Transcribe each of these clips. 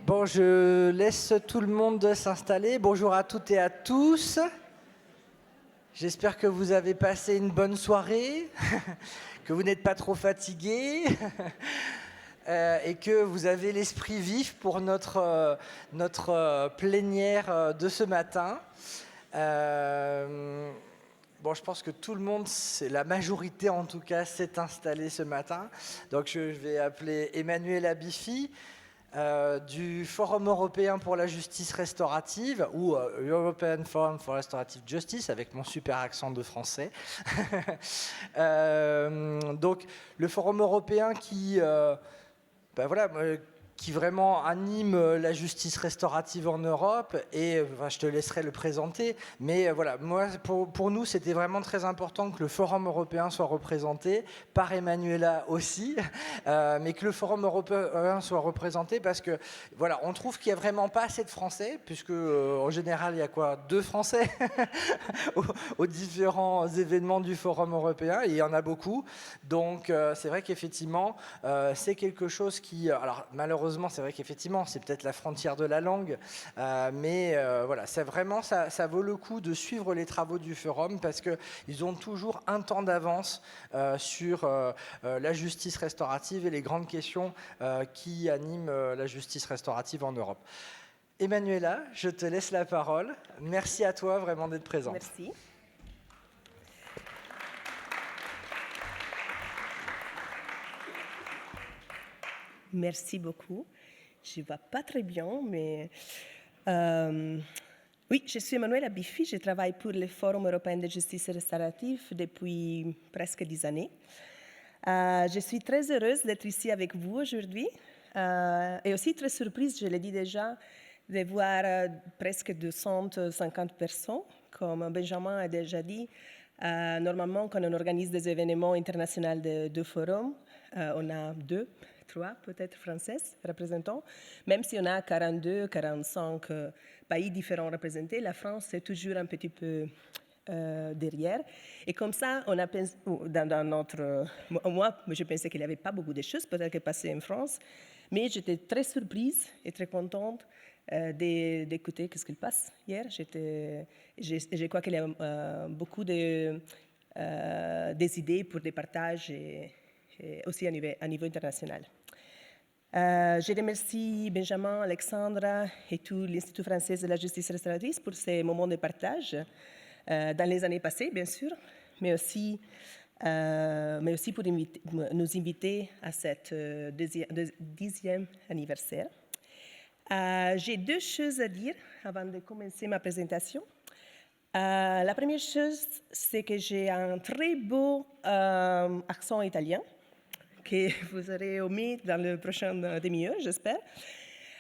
Bon, je laisse tout le monde s'installer. Bonjour à toutes et à tous. J'espère que vous avez passé une bonne soirée, que vous n'êtes pas trop fatigués et que vous avez l'esprit vif pour notre plénière de ce matin. Bon, je pense que tout le monde, la majorité en tout cas, s'est installée ce matin. Donc je vais appeler Emmanuel Abifi, du Forum européen pour la justice restaurative, ou European Forum for Restorative Justice, avec mon super accent de français. Donc le Forum européen qui vraiment anime la justice restaurative en Europe, et je te laisserai le présenter, mais voilà, moi, pour nous, c'était vraiment très important que le Forum européen soit représenté, par Emmanuela aussi, mais que le Forum européen soit représenté parce que, voilà, on trouve qu'il n'y a vraiment pas assez de Français, puisque en général, il y a quoi, 2 Français aux différents événements du Forum européen, et il y en a beaucoup, donc c'est vrai qu'effectivement, c'est quelque chose qui, alors malheureusement, c'est vrai qu'effectivement, c'est peut-être la frontière de la langue, mais voilà, ça vaut le coup de suivre les travaux du Forum parce qu'ils ont toujours un temps d'avance sur la justice restaurative et les grandes questions qui animent la justice restaurative en Europe. Emmanuela, je te laisse la parole. Merci à toi vraiment d'être présente. Merci. Merci beaucoup. Je ne vais pas très bien, mais oui, je suis Emmanuel Abifi. Je travaille pour le Forum européen de justice restaurative depuis presque 10 années. Je suis très heureuse d'être ici avec vous aujourd'hui et aussi très surprise, je l'ai dit déjà, de voir presque 250 personnes. Comme Benjamin a déjà dit, normalement, quand on organise des événements internationaux de forum, on a 2, 3 peut-être françaises représentants. Même si on a 42, 45 pays différents représentés, la France est toujours un petit peu derrière. Et comme ça, on a pensé, dans notre... Moi, je pensais qu'il n'y avait pas beaucoup de choses, peut-être que passer en France, mais j'étais très surprise et très contente d'écouter ce qu'il passe hier. Je crois qu'il y a beaucoup des idées pour des partages et aussi à niveau international. Je remercie Benjamin, Alexandra et tout l'Institut français de la justice restauratrice pour ces moments de partage dans les années passées, bien sûr, mais aussi pour nous inviter à cette 10e anniversaire. J'ai 2 choses à dire avant de commencer ma présentation. La première chose, c'est que j'ai un très beau accent italien que vous aurez omis dans le prochain demi-heure, j'espère.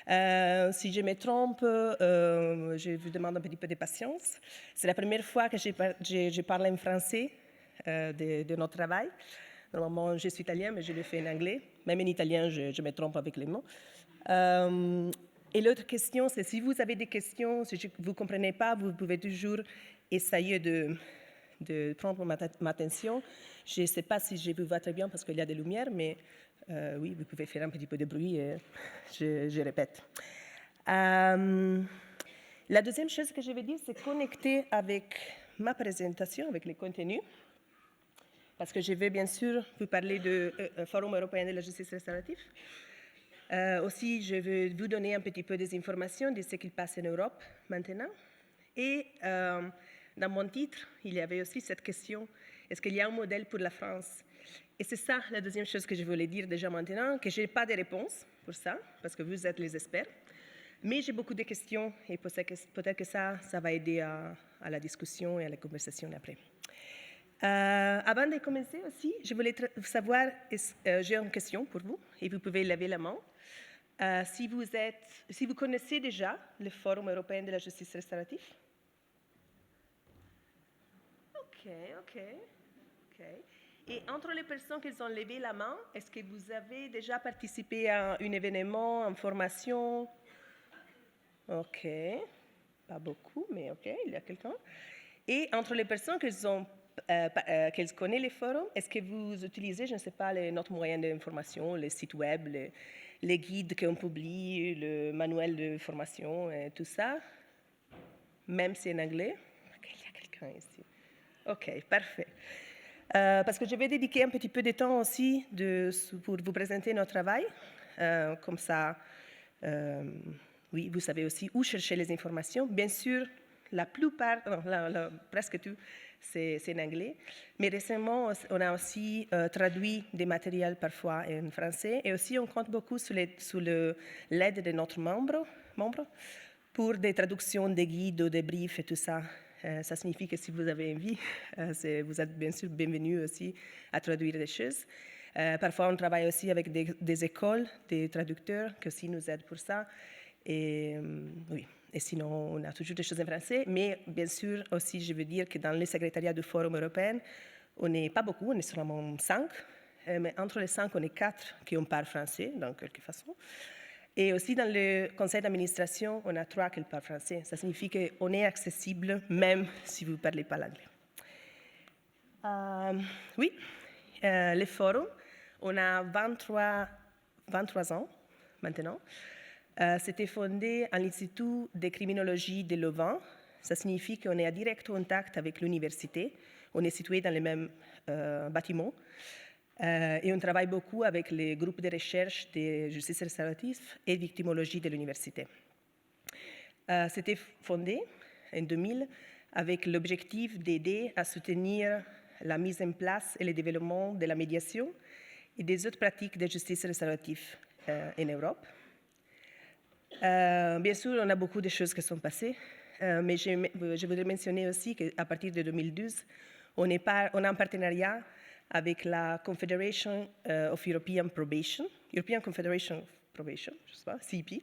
Si je me trompe, je vous demande un petit peu de patience. C'est la première fois que je parle en français de notre travail. Normalement, je suis italien, mais je le fais en anglais. Même en italien, je me trompe avec les mots. Et l'autre question, c'est si vous avez des questions, si vous ne comprenez pas, vous pouvez toujours essayer de prendre ma attention. Je ne sais pas si je vous vois très bien parce qu'il y a des lumières, mais oui, vous pouvez faire un petit peu de bruit et je répète. La deuxième chose que je vais dire, c'est connecter avec ma présentation, avec les contenus, parce que je vais bien sûr vous parler du Forum européen de la justice restaurative. Aussi, je vais vous donner un petit peu des informations de ce qui passe en Europe maintenant. Et dans mon titre, il y avait aussi cette question, est-ce qu'il y a un modèle pour la France? Et c'est ça la deuxième chose que je voulais dire déjà maintenant, que je n'ai pas de réponse pour ça, parce que vous êtes les experts. Mais j'ai beaucoup de questions et peut-être que ça va aider à la discussion et à la conversation après. Avant de commencer aussi, je voulais savoir, j'ai une question pour vous et vous pouvez lever la main. Si vous connaissez déjà le Forum européen de la justice restaurative? Ok. Et entre les personnes qui ont levé la main, est-ce que vous avez déjà participé à un événement, une formation? Ok, pas beaucoup, mais ok, il y a quelqu'un. Et entre les personnes qui ont qu'elle connaît les forums. Est-ce que vous utilisez, je ne sais pas, notre moyen d'information, les sites web, les guides qu'on publie, le manuel de formation et tout ça, même si en anglais? Il y a quelqu'un ici. OK, parfait. Parce que je vais dédiquer un petit peu de temps aussi pour vous présenter notre travail. Comme ça, oui, vous savez aussi où chercher les informations. Bien sûr, la plupart, non, presque tout, c'est en anglais. Mais récemment, on a aussi traduit des matériels parfois en français. Et aussi, on compte beaucoup sur l'aide de notre membre pour des traductions des guides ou des briefs et tout ça. Ça signifie que si vous avez envie, vous êtes bien sûr bienvenus aussi à traduire des choses. Parfois, on travaille aussi avec des écoles, des traducteurs qui aussi nous aident pour ça. Et oui. Et sinon, on a toujours des choses en français. Mais bien sûr, aussi, je veux dire que dans le secrétariat du Forum européen, on n'est pas beaucoup, on est seulement 5. Mais entre les 5, on est 4 qui parlent français, dans quelque façon. Et aussi, dans le conseil d'administration, on a 3 qui parlent français. Ça signifie qu'on est accessible, même si vous ne parlez pas l'anglais. Oui, le Forum, on a 23 ans maintenant. C'était fondé à l'Institut de criminologie de Louvain. Ça signifie qu'on est en direct contact avec l'université. On est situé dans le même bâtiment. Et on travaille beaucoup avec les groupes de recherche de justice restaurative et victimologie de l'université. C'était fondé en 2000 avec l'objectif d'aider à soutenir la mise en place et le développement de la médiation et des autres pratiques de justice restaurative en Europe. Bien sûr, on a beaucoup de choses qui sont passées, mais je voudrais mentionner aussi qu'à partir de 2012, on a un partenariat avec la Confederation of European Probation, European Confederation of Probation, je ne sais pas, CEP,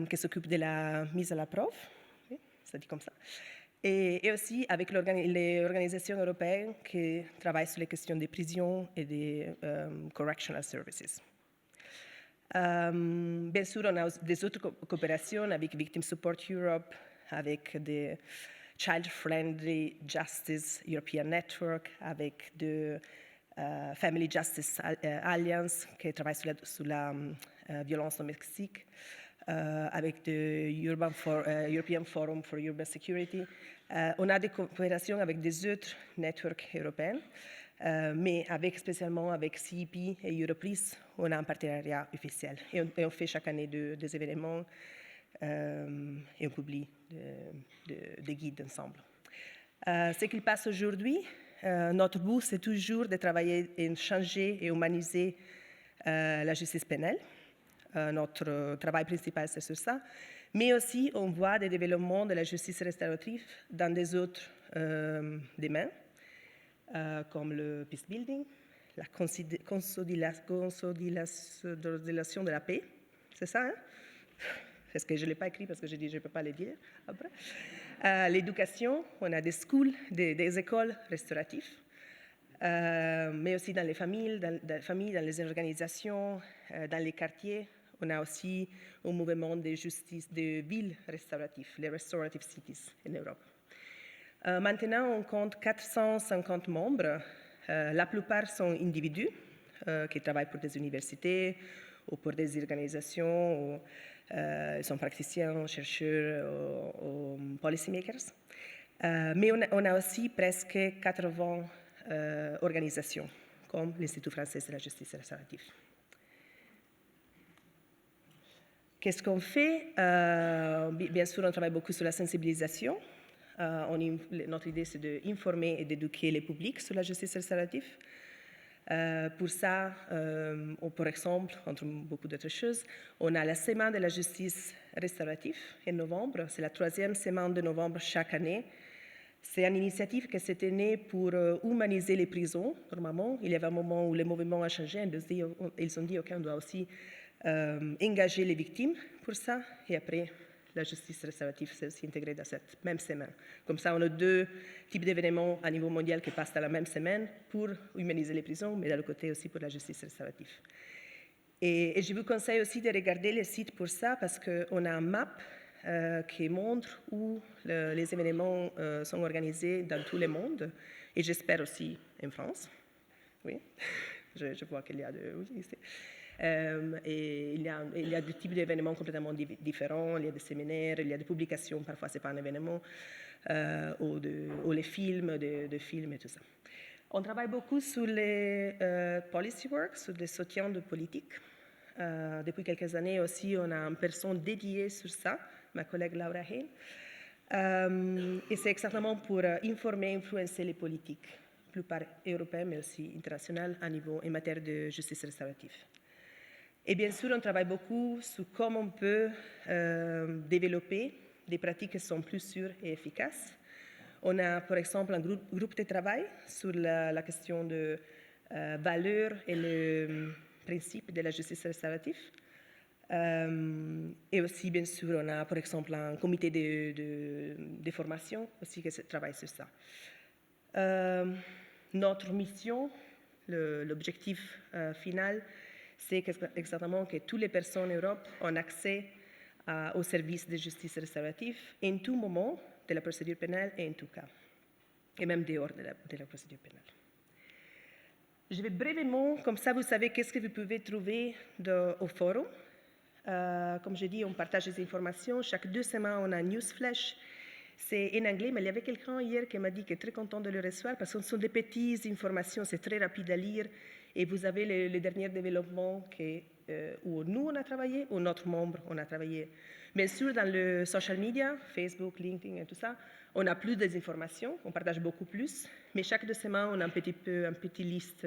qui s'occupe de la mise à la preuve, oui, ça dit comme ça, et aussi avec les organisations européennes qui travaillent sur les questions des prisons et des correctional services. Bien sûr, on a des autres coopérations avec Victim Support Europe, avec des Child Friendly Justice European Network, avec de Family Justice Alliance qui travaille sur la violence domestique, avec le European Forum for Urban Security. On a des coopérations avec des autres networks européens. Mais spécialement avec CEP et Europlice, on a un partenariat officiel. Et on fait chaque année des événements et on publie des guides ensemble. Ce qu'il passe aujourd'hui, notre but, c'est toujours de travailler et changer et humaniser la justice pénale. Notre travail principal, c'est sur ça. Mais aussi, on voit des développements de la justice restaurative dans des autres domaines. Comme le peace building, la consolidation de la paix, c'est ça, hein? Parce que je ne l'ai pas écrit parce que j'ai dit je ne peux pas le dire après. L'éducation, on a des schools, des écoles restauratives, mais aussi dans les familles, dans les organisations, dans les quartiers. On a aussi un mouvement de justice de villes restauratives, les restorative cities en Europe. Maintenant, on compte 450 membres. La plupart sont individus qui travaillent pour des universités ou pour des organisations. Ils sont praticiens, chercheurs ou policymakers. Mais on a aussi presque 80 organisations, comme l'Institut français de la justice restaurative. Qu'est-ce qu'on fait? Bien sûr, on travaille beaucoup sur la sensibilisation. Notre idée, c'est d'informer et d'éduquer le public sur la justice restaurative. Pour ça, par exemple, entre beaucoup d'autres choses, on a la semaine de la justice restaurative en novembre. C'est la 3e semaine de novembre chaque année. C'est une initiative qui s'était née pour humaniser les prisons. Normalement, il y avait un moment où le mouvement a changé. Ils ont dit, OK, on doit aussi engager les victimes pour ça. Et après, la justice restaurative s'est aussi intégrée dans cette même semaine. Comme ça, on a 2 types d'événements à niveau mondial qui passent dans la même semaine pour humaniser les prisons, mais de l'autre côté aussi pour la justice restaurative. Et je vous conseille aussi de regarder le site pour ça, parce qu'on a un map qui montre où les événements sont organisés dans tout le monde, et j'espère aussi en France. Oui, je vois qu'il y a oui, ici. Et il y a des types d'événements complètement différents, il y a des séminaires, il y a des publications, parfois ce n'est pas un événement, ou les films, de films et tout ça. On travaille beaucoup sur les policy work, sur les soutiens de politique. Depuis quelques années aussi, on a une personne dédiée sur ça, ma collègue Laura Hain. Et c'est exactement pour informer et influencer les politiques, plupart européennes, mais aussi internationales, en matière de justice restaurative. Et bien sûr, on travaille beaucoup sur comment on peut développer des pratiques qui sont plus sûres et efficaces. On a, par exemple, un groupe de travail sur la question de valeur et le principe de la justice restaurative. Et aussi, bien sûr, on a, par exemple, un comité de formation aussi qui travaille sur ça. Notre mission, l'objectif final, c'est exactement que toutes les personnes en Europe ont accès aux services de justice restaurative en tout moment de la procédure pénale et en tout cas, et même dehors de la procédure pénale. Je vais brièvement, comme ça vous savez qu'est-ce que vous pouvez trouver au forum. Comme je dis, on partage des informations. Chaque 2 semaines, on a un newsflash. C'est en anglais, mais il y avait quelqu'un hier qui m'a dit qu'il est très content de le recevoir parce que ce sont des petites informations, c'est très rapide à lire. Et vous avez les derniers développements où nous, on a travaillé, ou notre membre, on a travaillé. Bien sûr, dans le social media, Facebook, LinkedIn et tout ça, on a plus d'informations, on partage beaucoup plus. Mais chaque 2 semaines, on a une petite liste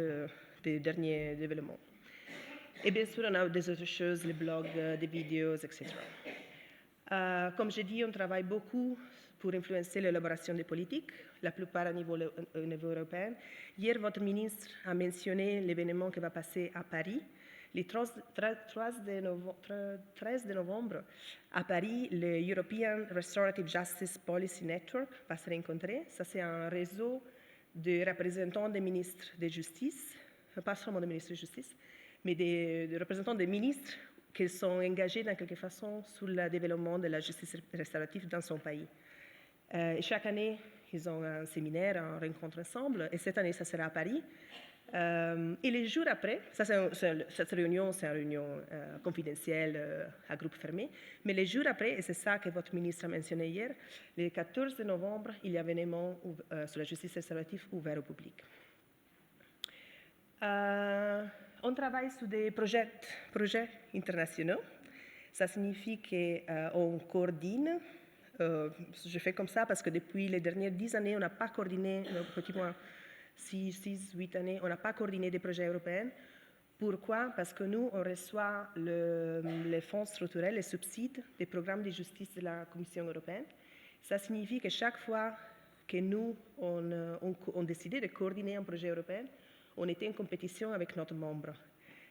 des derniers développements. Et bien sûr, on a des autres choses, les blogs, des vidéos, etc. Comme j'ai dit, on travaille beaucoup pour influencer l'élaboration des politiques, la plupart au niveau européen. Hier, votre ministre a mentionné l'événement qui va passer à Paris. Le 13 novembre, à Paris, le European Restorative Justice Policy Network va se rencontrer. Ça, c'est un réseau de représentants des ministres de justice, pas seulement des ministres de justice, mais des représentants des ministres qui sont engagés dans quelque façon sur le développement de la justice restaurative dans son pays. Et chaque année, ils ont un séminaire, une rencontre ensemble, et cette année, ça sera à Paris. Et les jours après, cette réunion, c'est une réunion confidentielle à groupe fermé, mais les jours après, et c'est ça que votre ministre a mentionné hier, le 14 novembre, il y a un événement sur la justice restaurative ouvert au public. On travaille sur des projets internationaux. Ça signifie qu'on coordonne. Je fais comme ça parce que depuis les dernières 10 années, on n'a pas coordonné, pratiquement 6-8 années, on n'a pas coordonné des projets européens. Pourquoi? Parce que nous, on reçoit les fonds structurels, les subsides des programmes de justice de la Commission européenne. Ça signifie que chaque fois que nous, on décidait de coordonner un projet européen, on était en compétition avec notre membre.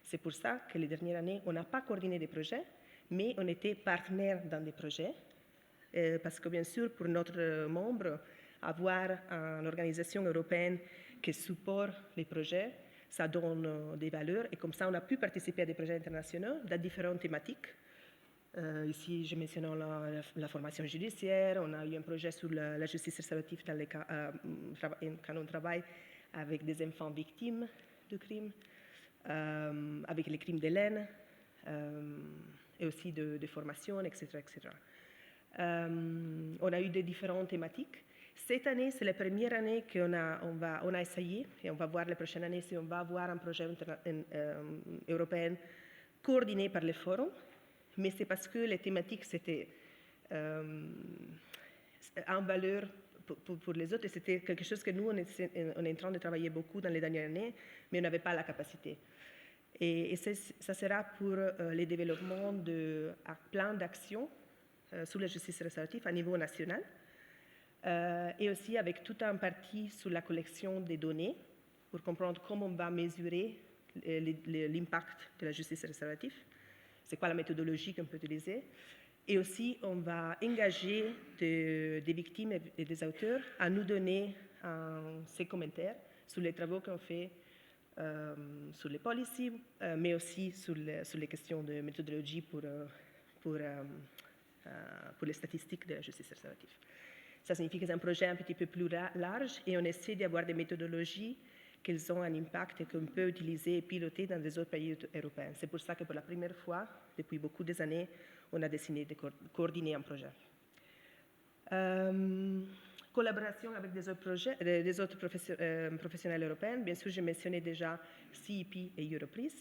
C'est pour ça que les dernières années, on n'a pas coordonné des projets, mais on était partenaires dans des projets. Parce que bien sûr, pour notre membre, avoir une organisation européenne qui supporte les projets, ça donne des valeurs. Et comme ça, on a pu participer à des projets internationaux dans différentes thématiques. Ici, je mentionne la formation judiciaire. On a eu un projet sur la justice restaurative quand on travaille avec des enfants victimes de crimes, avec les crimes de laine, et aussi de formation, etc. etc. On a eu des différentes thématiques. Cette année, c'est la première année qu'on a essayé, et on va voir la prochaine année si on va avoir un projet européen coordonné par le forum, mais c'est parce que les thématiques, c'était en valeur pour les autres, et c'était quelque chose que nous, on est en train de travailler beaucoup dans les dernières années, mais on n'avait pas la capacité. Et ça sera pour le développement de plans d'action sur la justice restaurative à niveau national, et aussi avec tout un parti sur la collection des données pour comprendre comment on va mesurer l'impact de la justice restaurative, c'est quoi la méthodologie qu'on peut utiliser, et aussi on va engager des victimes et des auteurs à nous donner ses commentaires sur les travaux qu'on fait sur les policies, mais aussi sur les questions de méthodologie pour pour les statistiques de la justice restaurative. Ça signifie que c'est un projet un petit peu plus large et on essaie d'avoir des méthodologies qui ont un impact et qu'on peut utiliser et piloter dans les autres pays européens. C'est pour ça que pour la première fois, depuis beaucoup d'années, on a décidé de coordonner un projet. Collaboration avec des autres professionnels européens. Bien sûr, j'ai mentionné déjà CEP et Europris,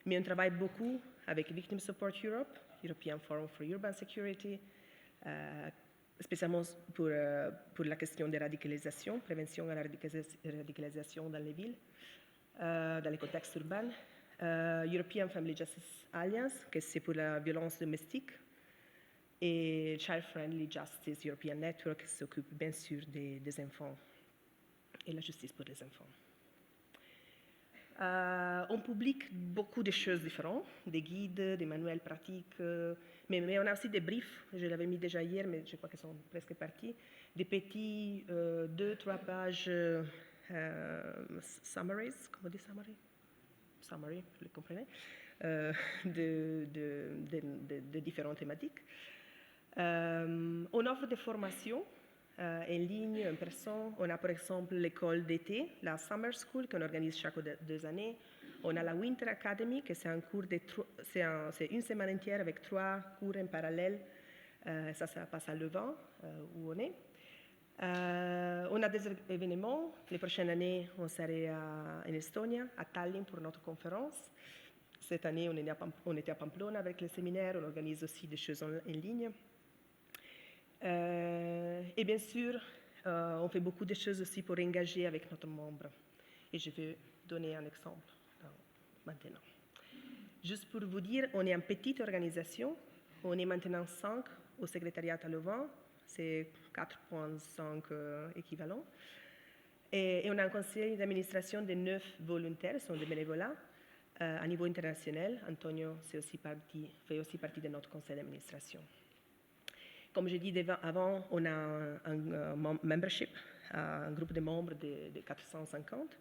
mais on travaille beaucoup avec Victim Support Europe, European Forum for Urban Security, spécialement pour la question de radicalisation, prévention de la radicalisation dans les villes, dans les contextes urbains. European Family Justice Alliance, que c'est pour la violence domestique, et Child Friendly Justice European Network, qui s'occupe bien sûr des enfants et la justice pour les enfants. On publie beaucoup de choses différentes, des guides, des manuels pratiques, mais on a aussi des briefs, je l'avais mis déjà hier, mais je crois qu'ils sont presque partis, des petits 2-3 pages summaries, comment on dit summary? Summary, vous le comprenez, de différentes thématiques. On offre des formations en ligne, en personne. On a par exemple l'école d'été, la Summer School, qu'on organise chaque 2 années. On a la Winter Academy, que c'est un cours c'est une semaine entière avec 3 cours en parallèle. Ça passe à Leuven, où on est. On a des événements. Les prochaines années, on serait en Estonie, à Tallinn pour notre conférence. Cette année, on était à Pamplona avec le séminaire. On organise aussi des choses en ligne. Et bien sûr, on fait beaucoup de choses aussi pour engager avec notre membre. Et je vais donner un exemple maintenant. Juste pour vous dire, on est une petite organisation. On est maintenant 5 au secrétariat à Leuven. C'est 4,5 équivalents. Et on a un conseil d'administration de 9 volontaires, sont des bénévolats. À niveau international, Antonio fait aussi partie de notre conseil d'administration. Comme je dis avant, on a un membership, un groupe de membres de 450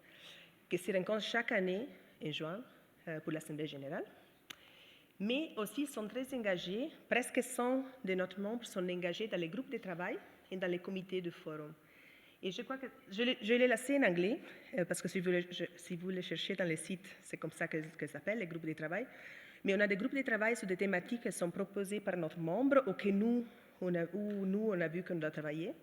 qui se rencontrent chaque année en juin pour l'Assemblée générale. Mais aussi, ils sont très engagés, presque 100 de nos membres sont engagés dans les groupes de travail et dans les comités de forum. Et je crois que je l'ai laissé en anglais, parce que si vous le cherchez dans les sites, c'est comme ça que ça s'appelle, les groupes de travail. Mais on a des groupes de travail sur des thématiques qui sont proposées par notre membre ou que nous, on a vu qu'on doit travailler.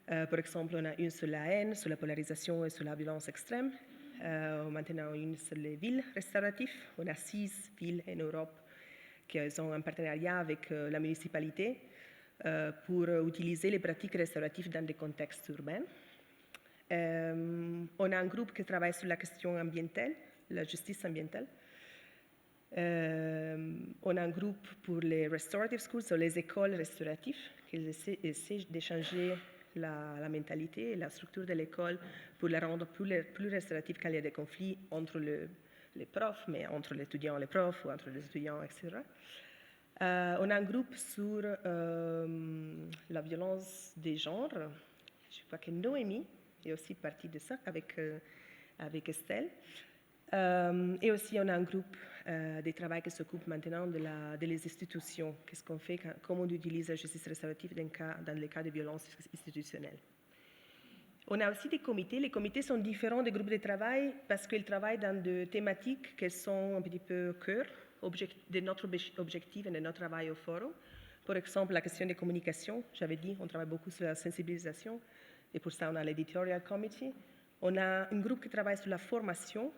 Par exemple, on a une sur la haine, sur la polarisation et sur la violence extrême. Maintenant, une sur les villes restauratives. On a 6 villes en Europe qui ont un partenariat avec la municipalité pour utiliser les pratiques restauratives dans des contextes urbains. On a un groupe qui travaille sur la question ambientale, la justice ambientale. On a un groupe pour les restorative schools, sur les écoles restauratives, qui essaient de changer la mentalité et la structure de l'école pour la rendre plus restaurative quand il y a des conflits entre les profs, mais entre les étudiants et les profs, ou entre les étudiants, etc. On a un groupe sur la violence des genres. Je crois que Noémie est aussi partie de ça avec Estelle. Et aussi, on a un groupe de travail qui s'occupe maintenant de les institutions. Qu'est-ce qu'on fait, comment on utilise la justice restaurative dans les cas de violence institutionnelle. On a aussi des comités. Les comités sont différents des groupes de travail parce qu'ils travaillent dans des thématiques qui sont un petit peu au cœur de notre objectif et de notre travail au forum. Par exemple, la question des communications. J'avais dit, on travaille beaucoup sur la sensibilisation et pour ça, on a l'editorial committee. On a un groupe qui travaille sur la formation,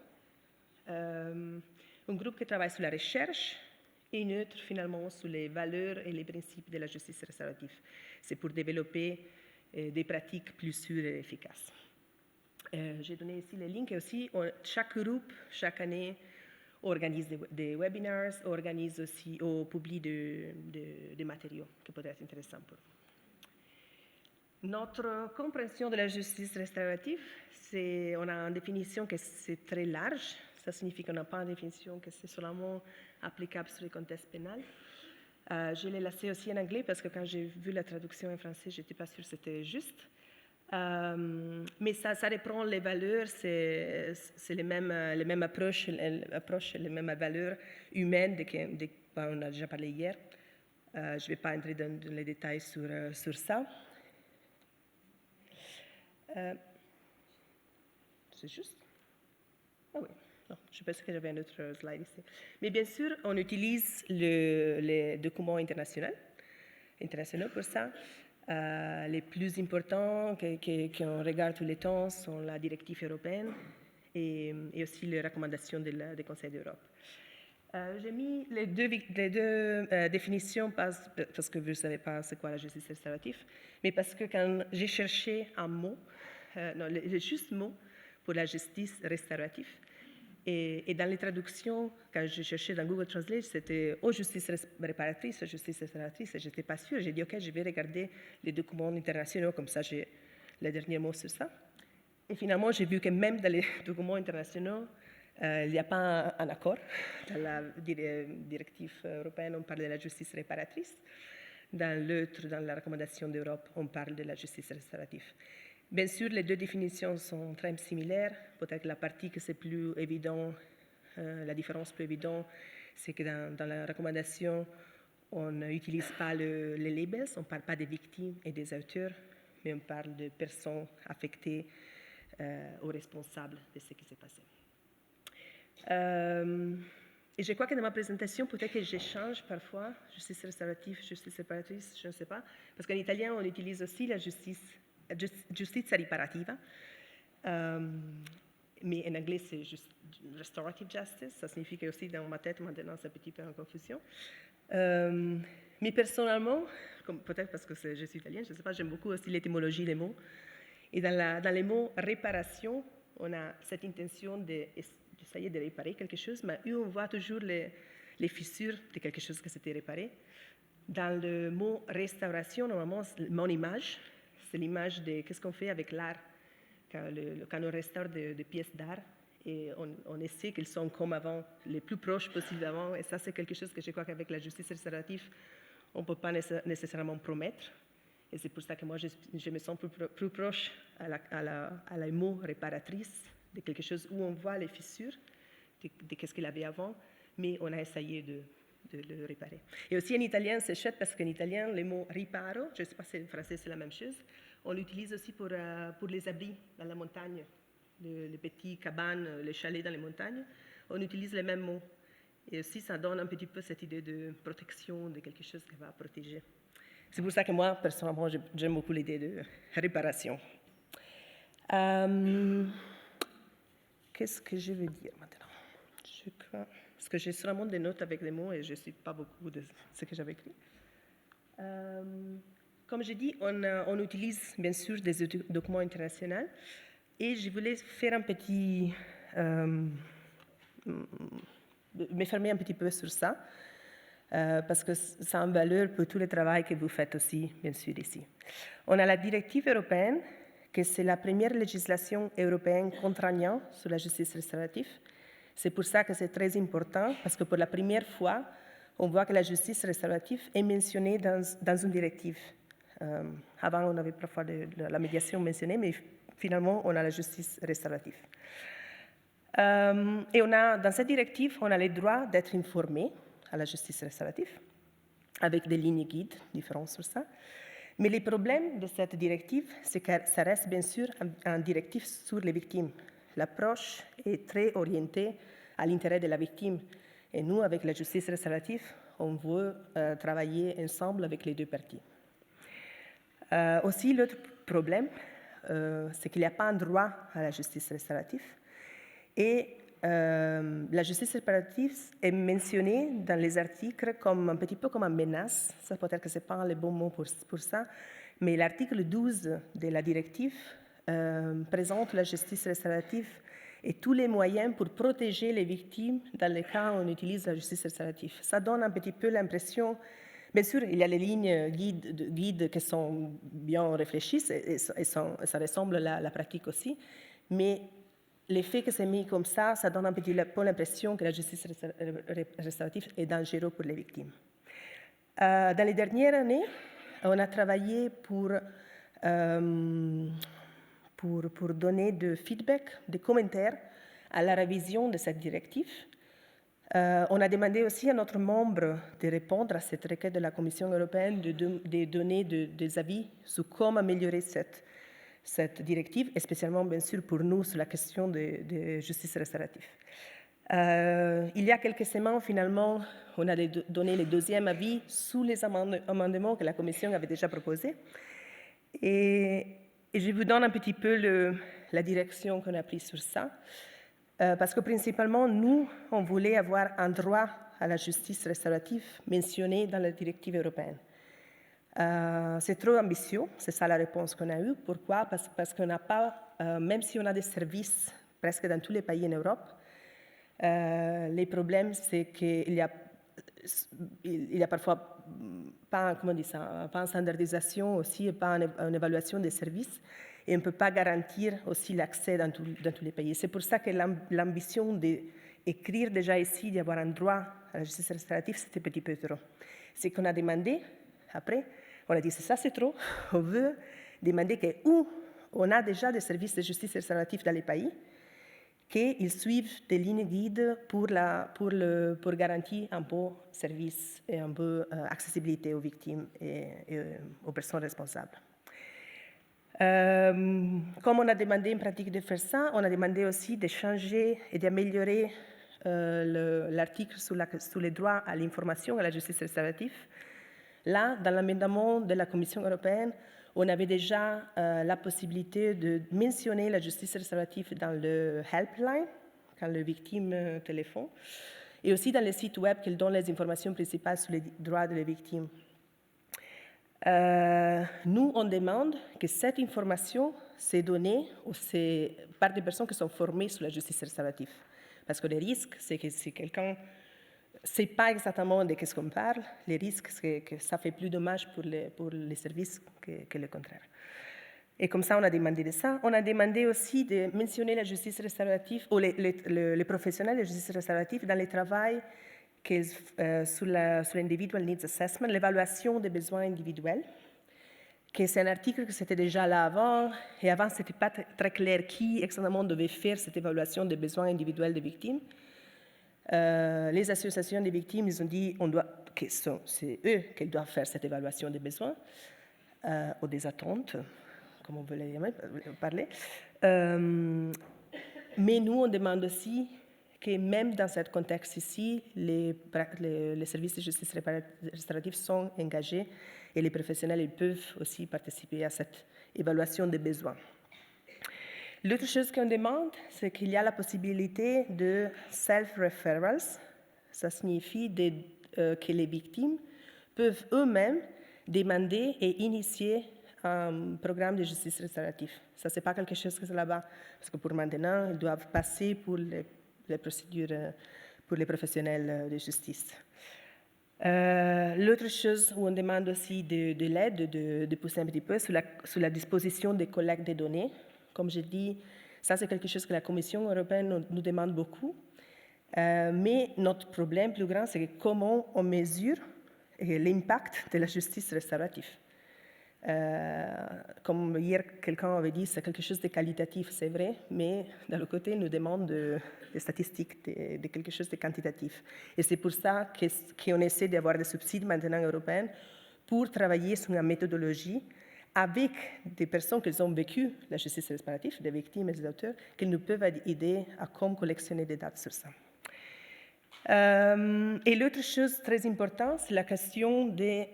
un groupe qui travaille sur la recherche et une autre finalement sur les valeurs et les principes de la justice restaurative. C'est pour développer des pratiques plus sûres et efficaces. J'ai donné ici les liens et aussi chaque groupe, chaque année, organise des webinars, organise aussi ou publie des matériaux qui peuvent être intéressants pour vous. Notre compréhension de la justice restaurative, on a une définition que c'est très large. Ça signifie qu'on n'a pas une définition que c'est seulement applicable sur le contexte pénal. Je l'ai laissé aussi en anglais parce que quand j'ai vu la traduction en français, je n'étais pas sûre que c'était juste. Mais ça reprend les valeurs, c'est les mêmes approches, les mêmes valeurs humaines dont on a déjà parlé hier. Je ne vais pas entrer dans les détails sur ça. C'est juste? Ah oui, non, je pensais que j'avais un autre slide ici. Mais bien sûr, on utilise les documents internationaux pour ça. Les plus importants qu'on regarde tout le temps sont la directive européenne et aussi les recommandations du Conseil d'Europe. J'ai mis les deux définitions parce que vous ne savez pas c'est quoi la justice restaurative, mais parce que quand j'ai cherché un mot, le juste mot pour la justice restaurative, et dans les traductions, quand je cherchais dans Google Translate, c'était « oh, justice réparatrice, justice restauratrice », et je n'étais pas sûre. J'ai dit « ok, je vais regarder les documents internationaux, comme ça j'ai le dernier mot sur ça ». Et finalement, j'ai vu que même dans les documents internationaux, il n'y a pas un accord. Dans la directive européenne, on parle de la justice réparatrice. Dans l'autre, dans la recommandation d'Europe, on parle de la justice restaurative. Bien sûr, les deux définitions sont très similaires. Peut-être que la partie que c'est plus évident, la différence plus évidente, c'est que dans la recommandation, on n'utilise pas les labels, on ne parle pas des victimes et des auteurs, mais on parle de personnes affectées ou responsables de ce qui s'est passé. Et je crois que dans ma présentation, peut-être que j'échange parfois justice restaurative, justice réparatrice, je ne sais pas, parce qu'en italien, on utilise aussi la giustizia riparativa, mais en anglais, c'est juste restorative justice, ça signifie que aussi dans ma tête, maintenant, c'est un petit peu en confusion. Mais personnellement, peut-être parce que je suis italienne, je ne sais pas, j'aime beaucoup aussi l'étymologie des mots. Et dans les mots réparation, on a cette intention d'essayer de réparer quelque chose, mais on voit toujours les fissures de quelque chose qui s'était réparé. Dans le mot restauration, normalement, mon image, c'est l'image de qu'est-ce qu'on fait avec l'art quand on restaure des pièces d'art et on essaie qu'elles sont comme avant, les plus proches possible d'avant. Et ça, c'est quelque chose que je crois qu'avec la justice restaurative, on ne peut pas nécessairement promettre. Et c'est pour ça que moi, je me sens plus proche à la mot réparatrice, de quelque chose où on voit les fissures de qu'est-ce qu'il avait avant, mais on a essayé de le réparer. Et aussi en italien, c'est chouette parce qu'en italien, le mot riparo, je ne sais pas si en français c'est la même chose, on l'utilise aussi pour les abris dans la montagne, les petits cabanes, les chalets dans les montagnes. On utilise les mêmes mots. Et aussi, ça donne un petit peu cette idée de protection, de quelque chose qui va protéger. C'est pour ça que moi, personnellement, j'aime beaucoup l'idée de réparation. Qu'est-ce que je veux dire maintenant? Je crois, parce que j'ai seulement des notes avec des mots et je ne sais pas beaucoup de ce que j'avais écrit. Comme je dis, on utilise bien sûr des documents internationaux et je voulais faire un petit... me fermer un petit peu sur ça. Parce que ça a une valeur pour tout le travail que vous faites aussi, bien sûr, ici. On a la directive européenne, que c'est la première législation européenne contraignante sur la justice restaurative. C'est pour ça que c'est très important, parce que pour la première fois, on voit que la justice restaurative est mentionnée dans une directive. Avant, on avait parfois la médiation mentionnée, mais finalement, on a la justice restaurative. Et dans cette directive, on a le droit d'être informé à la justice restaurative, avec des lignes guides différentes sur ça. Mais le problème de cette directive, c'est que ça reste bien sûr une directive sur les victimes. L'approche est très orientée à l'intérêt de la victime. Et nous, avec la justice restaurative, on veut travailler ensemble avec les deux parties. Aussi, l'autre problème, c'est qu'il n'y a pas un droit à la justice restaurative. Et la justice réparative est mentionnée dans les articles comme un petit peu comme une menace. Ça peut-être que ce n'est pas le bon mot pour ça, mais l'article 12 de la directive présente la justice restaurative et tous les moyens pour protéger les victimes dans les cas où on utilise la justice restaurative. Ça donne un petit peu l'impression, bien sûr, il y a les lignes guides qui sont bien réfléchies et ça ressemble à la pratique aussi, mais l'effet que c'est mis comme ça donne un petit peu l'impression que la justice restaurative est dangereuse pour les victimes. Dans les dernières années, on a travaillé pour donner des feedbacks, des commentaires à la révision de cette directive. On a demandé aussi à notre membre de répondre à cette requête de la Commission européenne de donner des avis sur comment améliorer cette directive, et spécialement, bien sûr, pour nous, sur la question de justice restaurative. Il y a quelques semaines, finalement, on a donné le deuxième avis sous les amendements que la Commission avait déjà proposés. Et je vous donne un petit peu la direction qu'on a prise sur ça. Parce que principalement, nous, on voulait avoir un droit à la justice restaurative mentionné dans la directive européenne. C'est trop ambitieux, c'est ça la réponse qu'on a eue. Pourquoi? Parce qu'on n'a pas, même si on a des services presque dans tous les pays en Europe, les problèmes, c'est qu'il y a parfois pas, comment dire ça, pas une standardisation aussi, et pas une évaluation des services, et on ne peut pas garantir aussi l'accès dans tous les pays. C'est pour ça que l'ambition d'écrire déjà ici, d'avoir un droit à la justice restaurative, c'était un petit peu trop. C'est qu'on a demandé, après, on a dit ça c'est trop, on veut demander que où on a déjà des services de justice restaurative dans les pays, qu'ils suivent des lignes guides pour garantir un bon service et un peu accessibilité aux victimes et aux personnes responsables. Comme on a demandé en pratique de faire ça, on a demandé aussi de changer et d'améliorer l'article sur les droits à l'information et à la justice restaurative. Là, dans l'amendement de la Commission européenne, on avait déjà la possibilité de mentionner la justice restaurative dans le helpline, quand les victimes téléphonent, et aussi dans les sites web qui donnent les informations principales sur les droits des victimes. Nous, on demande que cette information soit donnée par des personnes qui sont formées sur la justice restaurative. Parce que le risque, c'est que si quelqu'un ne sait pas exactement de ce qu'on parle, le risque, c'est que ça fait plus de dommages pour les services que le contraire. Et comme ça, on a demandé de ça. On a demandé aussi de mentionner la justice restaurative, ou les professionnels de justice restaurative dans le travail sur l'Individual Needs Assessment, l'évaluation des besoins individuels, que c'est un article que c'était déjà là avant, et avant, ce n'était pas très clair qui exactement devait faire cette évaluation des besoins individuels des victimes. Les associations des victimes, ils ont dit que c'est eux qui doivent faire cette évaluation des besoins ou des attentes, comme on veut les parler. Mais nous, on demande aussi que même dans ce contexte ici, les services de justice restaurative sont engagés et les professionnels ils peuvent aussi participer à cette évaluation des besoins. L'autre chose qu'on demande, c'est qu'il y a la possibilité de self-referrals. Ça signifie que les victimes peuvent eux-mêmes demander et initier un programme de justice restaurative. Ça, ce n'est pas quelque chose que c'est là-bas, parce que pour maintenant, ils doivent passer pour les procédures pour les professionnels de justice. L'autre chose où on demande aussi de l'aide, de pousser un petit peu sur la disposition des collectes de données. Comme je dis, ça c'est quelque chose que la Commission européenne nous demande beaucoup. Mais notre problème plus grand, c'est comment on mesure l'impact de la justice restaurative. Comme hier, quelqu'un avait dit, c'est quelque chose de qualitatif, c'est vrai, mais d'un autre côté, nous demande des statistiques, de quelque chose de quantitatif. Et c'est pour ça qu'on essaie d'avoir des subsides maintenant européens pour travailler sur une méthodologie avec des personnes qui ont vécu la justice restaurative, des victimes et des auteurs, qui nous peuvent aider à comment collectionner des dates sur ça. Et l'autre chose très importante, c'est la question des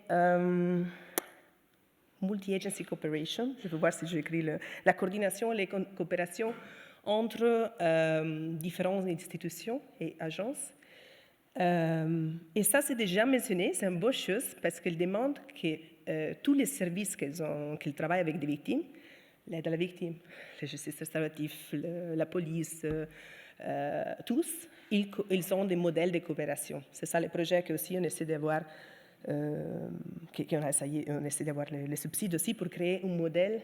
multi-agency cooperation. Je vais voir si j'écris la coordination et la coopération entre différentes institutions et agences. Et ça, c'est déjà mentionné, c'est une bonne chose parce qu'elle demande que tous les services qu'ils travaillent avec des victimes, l'aide à la victime, la justice restaurative, la police, tous, ils ont des modèles de coopération. C'est ça le projet qu'aussi on essaie d'avoir, on essaie d'avoir les subsides aussi pour créer un modèle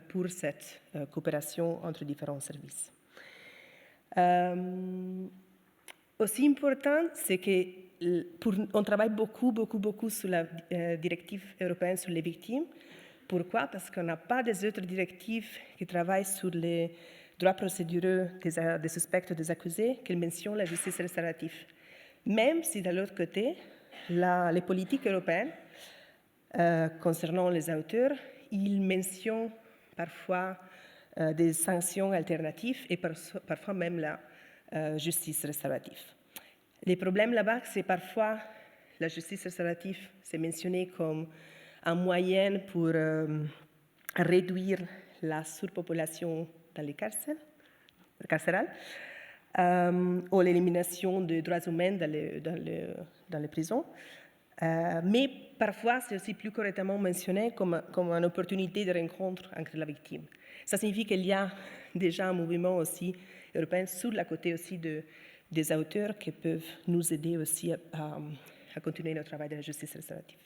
pour cette coopération entre différents services. Aussi important, c'est qu'on travaille beaucoup sur la directive européenne sur les victimes. Pourquoi? Parce qu'on n'a pas des autres directives qui travaillent sur les droits procéduraux des suspects ou des accusés qui mentionnent la justice restaurative. Même si, de l'autre côté, les politiques européennes, concernant les auteurs, ils mentionnent parfois des sanctions alternatives et parfois même la justice restaurative. Les problèmes là-bas, c'est parfois la justice restaurative, c'est mentionné comme un moyen pour réduire la surpopulation dans les carcérales, ou l'élimination des droits humains dans les prisons. Mais parfois, c'est aussi plus correctement mentionné comme une opportunité de rencontre entre la victime. Ça signifie qu'il y a déjà un mouvement aussi européen sur la côté aussi des auteurs qui peuvent nous aider aussi à continuer notre travail de la justice restaurative.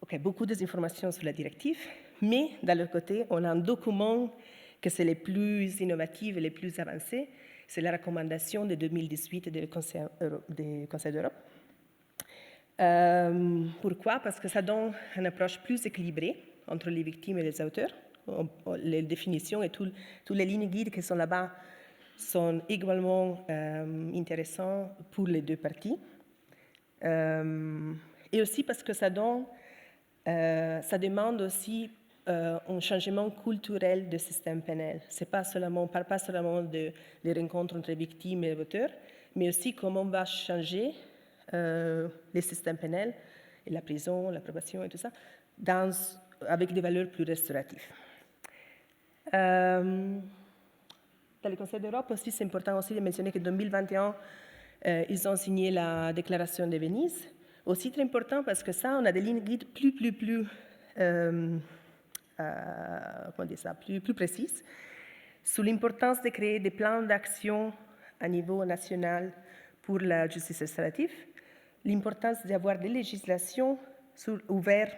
Ok, beaucoup d'informations sur la directive, mais d'un autre côté, on a un document que c'est les plus innovatifs et les plus avancés. C'est la recommandation de 2018 du Conseil d'Europe. Pourquoi? Parce que ça donne une approche plus équilibrée entre les victimes et les auteurs. Les définitions et toutes les lignes guides qui sont là-bas sont également intéressantes pour les deux parties. Et aussi parce que ça demande aussi un changement culturel du système pénal. On ne parle pas seulement des rencontres entre victimes et auteurs, mais aussi comment on va changer les systèmes pénals et la prison, la probation et tout ça, avec des valeurs plus restauratives. Dans le Conseil d'Europe aussi, c'est important aussi de mentionner qu'en 2021, ils ont signé la déclaration de Venise. Aussi très important parce que ça, on a des lignes guides plus précises sur l'importance de créer des plans d'action à niveau national pour la justice restaurative, l'importance d'avoir des législations ouvertes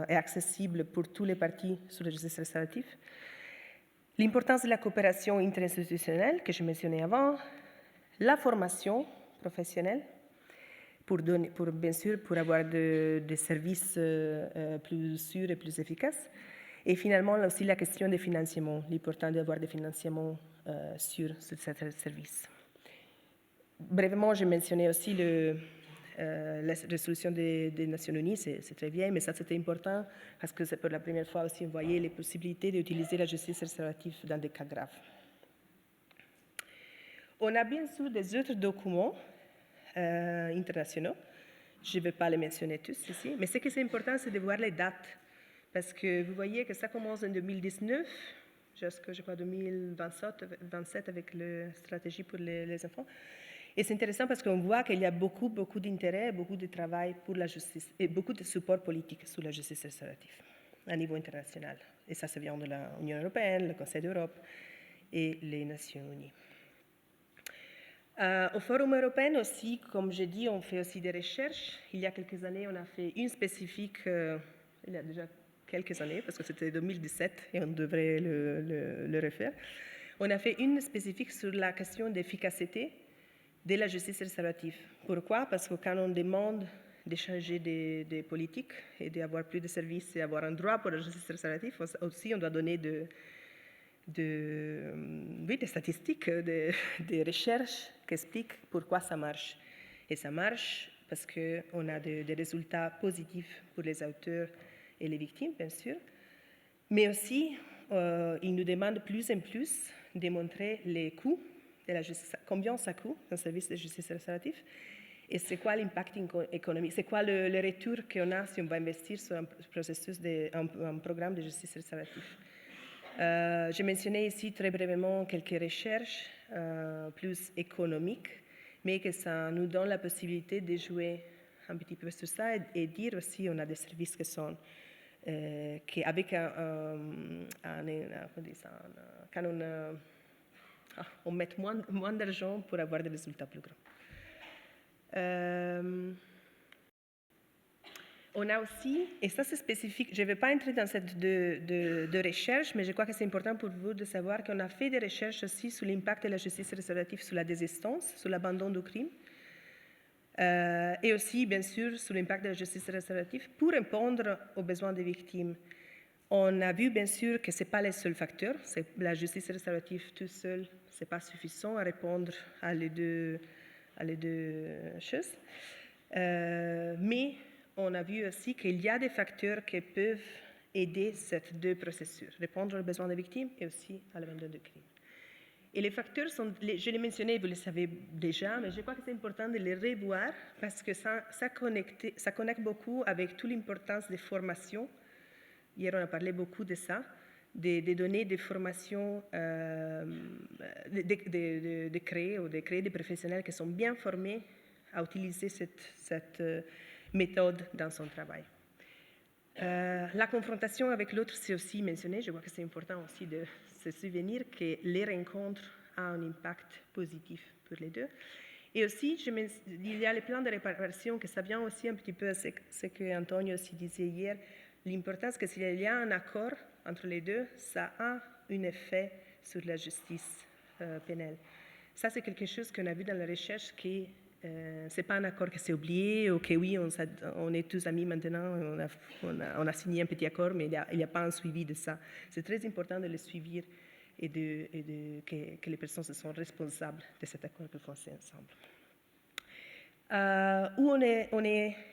et accessibles pour tous les parties sur la justice restaurative, l'importance de la coopération interinstitutionnelle que je mentionnais avant, la formation professionnelle, bien sûr, pour avoir des services plus sûrs et plus efficaces. Et finalement, aussi la question des financements, l'importance d'avoir des financements sûrs sur ce service. Brièvement, j'ai mentionné aussi la résolution des Nations Unies, c'est très vieille, mais ça c'était important parce que c'est pour la première fois aussi on voyait les possibilités d'utiliser la justice restaurative dans des cas graves. On a bien sûr des autres documents internationaux. Je ne vais pas les mentionner tous ici, mais ce qui est important, c'est de voir les dates. Parce que vous voyez que ça commence en 2019, jusqu'à, je crois, 2027 avec la stratégie pour les enfants. Et c'est intéressant parce qu'on voit qu'il y a beaucoup d'intérêt, beaucoup de travail pour la justice et beaucoup de support politique sur la justice restaurative à niveau international. Et ça vient de l'Union européenne, le Conseil d'Europe et les Nations Unies. Au Forum européen aussi, comme j'ai dit, on fait aussi des recherches. Il y a quelques années, on a fait une spécifique, il y a déjà quelques années, parce que c'était 2017 et on devrait le refaire. On a fait une spécifique sur la question d'efficacité de la justice restaurative. Pourquoi? Parce que quand on demande de changer des politiques et d'avoir plus de services et avoir un droit pour la justice restaurative, aussi on doit donner des statistiques, des recherches qui expliquent pourquoi ça marche. Et ça marche parce qu'on a des résultats positifs pour les auteurs et les victimes, bien sûr, mais aussi ils nous demandent plus en plus de montrer les coûts de la justice, combien ça coûte un service de justice restaurative et c'est quoi l'impact économique, c'est quoi le retour qu'on a si on va investir sur un programme de justice restaurative. J'ai mentionné ici très brièvement quelques recherches plus économiques, mais que ça nous donne la possibilité de jouer un petit peu sur ça et dire aussi on a des services qui sont avec quand on met moins d'argent pour avoir des résultats plus grands. On a aussi, et ça c'est spécifique, je ne vais pas entrer dans cette de recherche, mais je crois que c'est important pour vous de savoir qu'on a fait des recherches aussi sur l'impact de la justice restaurative sur la désistance, sur l'abandon du crime, et aussi, bien sûr, sur l'impact de la justice restaurative pour répondre aux besoins des victimes. On a vu, bien sûr, que ce n'est pas le seul facteur. La justice restaurative toute seule, ce n'est pas suffisant à répondre à les deux choses. Mais on a vu aussi qu'il y a des facteurs qui peuvent aider ces deux processus, répondre aux besoins des victimes et aussi à l'abandon de crimes. Et les facteurs sont, je les mentionnais, vous le savez déjà, mais je crois que c'est important de les revoir parce que ça connecte beaucoup avec toute l'importance des formations. Hier, on a parlé beaucoup de ça, de donner des formations, de créer des professionnels qui sont bien formés à utiliser cette méthode dans son travail. La confrontation avec l'autre, c'est aussi mentionné. Je crois que c'est important aussi de se souvenir que les rencontres ont un impact positif pour les deux. Et aussi, il y a les plans de réparation, que ça vient aussi un petit peu à ce que Antonio aussi disait hier, l'importance que s'il y a un accord entre les deux, ça a un effet sur la justice pénale. Ça, c'est quelque chose qu'on a vu dans la recherche qui ce n'est pas un accord qui s'est oublié ou que oui, on est tous amis maintenant, on a signé un petit accord, mais il n'y a pas un suivi de ça. C'est très important de le suivre et que les personnes se sont responsables de cet accord qu'ils font ensemble. Où on est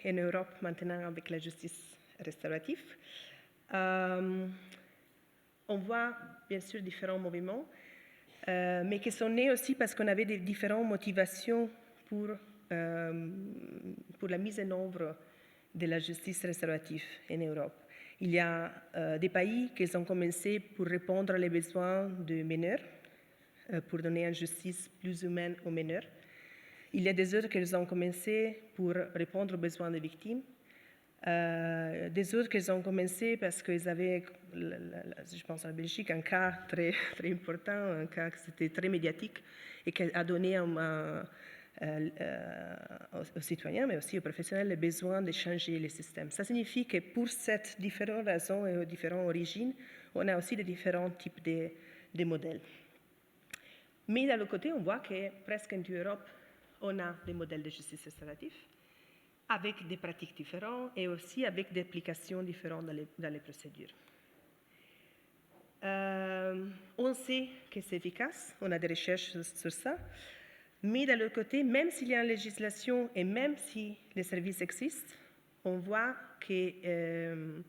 en Europe maintenant avec la justice restaurative. On voit bien sûr différents mouvements, mais qui sont nés aussi parce qu'on avait des différentes motivations pour la mise en œuvre de la justice restaurative en Europe. Il y a des pays qui ont commencé pour répondre aux besoins des mineurs, pour donner une justice plus humaine aux mineurs. Il y a des autres qui ont commencé pour répondre aux besoins des victimes. Des autres qui ont commencé parce qu'ils avaient, je pense en Belgique, un cas très, très important, un cas qui était très médiatique et qui a donné aux citoyens, mais aussi aux professionnels, le besoin de changer les systèmes. Ça signifie que pour ces différentes raisons et différentes origines, on a aussi des différents types de modèles. Mais d'un autre côté, on voit que presque en toute Europe, on a des modèles de justice restaurative avec des pratiques différentes et aussi avec des applications différentes dans les procédures. On sait que c'est efficace, on a des recherches sur ça, mais d'un autre côté, même s'il y a une législation et même si les services existent, on voit que ce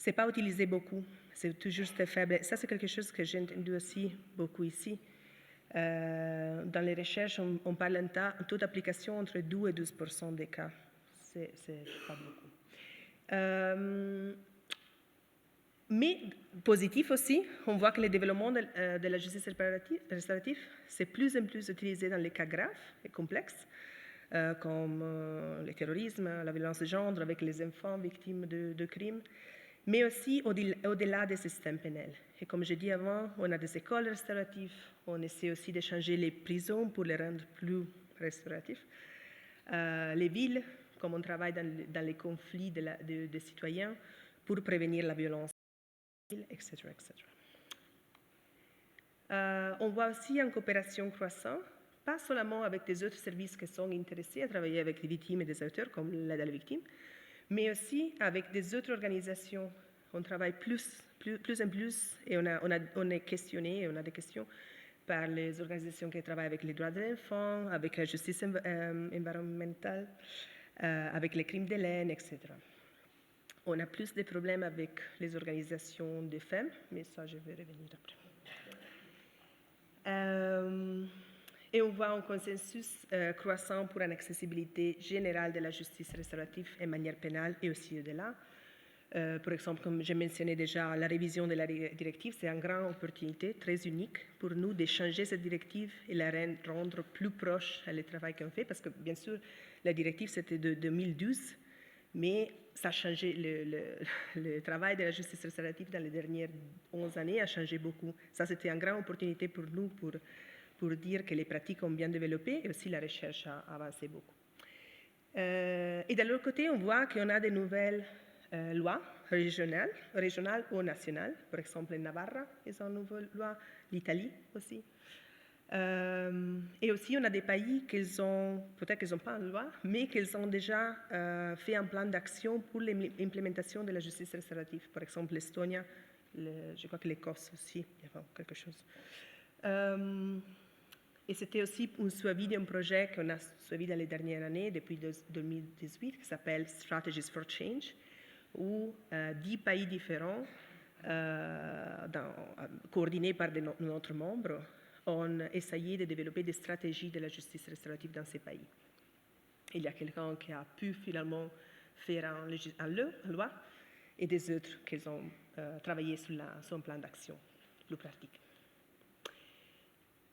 n'est pas utilisé beaucoup, c'est toujours faible. Ça, c'est quelque chose que j'ai entendu aussi beaucoup ici. Dans les recherches, on parle d'un taux d'application entre 2 et 12% des cas. C'est pas beaucoup. Mais positif aussi, on voit que le développement de la justice restaurative, c'est plus en plus utilisé dans les cas graves et complexes, comme le terrorisme, la violence de genre avec les enfants victimes de crimes, mais aussi au-delà des systèmes pénals. Et comme j'ai dit avant, on a des écoles restauratives, on essaie aussi de changer les prisons pour les rendre plus restauratifs. Les villes, comme on travaille dans les conflits des citoyens pour prévenir la violence, etc. etc. On voit aussi une coopération croissante, pas seulement avec des autres services qui sont intéressés à travailler avec les victimes et des auteurs, comme l'aide à la victime, mais aussi avec des autres organisations. On travaille plus en plus et on est questionné, on a des questions par les organisations qui travaillent avec les droits de l'enfant, avec la justice environnementale, avec les crimes de haine, etc. On a plus de problèmes avec les organisations de femmes, mais ça, je vais revenir après. Et on voit un consensus croissant pour une accessibilité générale de la justice restaurative en manière pénale et aussi au-delà. Par exemple, comme j'ai mentionné déjà, la révision de la directive, c'est une grande opportunité, très unique pour nous de changer cette directive et la rendre plus proche du travail qu'on fait, parce que bien sûr, la directive c'était de 2012, mais ça a changé, le travail de la justice restaurative dans les dernières 11 années a changé beaucoup. Ça, c'était une grande opportunité pour nous pour dire que les pratiques ont bien développé et aussi la recherche a avancé beaucoup. Et de l'autre côté, on voit qu'on a de nouvelles lois régionales ou nationales. Par exemple, en Navarra, ils ont une nouvelle loi, l'Italie aussi. Et aussi, on a des pays qui ont, peut-être qu'ils n'ont pas une loi, mais qu'ils ont déjà fait un plan d'action pour l'implémentation de la justice restaurative. Par exemple, l'Estonie, je crois que l'Écosse aussi, il y a quelque chose. Et c'était aussi un suivi d'un projet qu'on a suivi dans les dernières années, depuis 2018, qui s'appelle Strategies for Change, où 10 pays différents, coordonnés par notre membres, ont essayé de développer des stratégies de la justice restaurative dans ces pays. Il y a quelqu'un qui a pu finalement faire une loi et des autres qui ont travaillé sur un plan d'action plus pratique.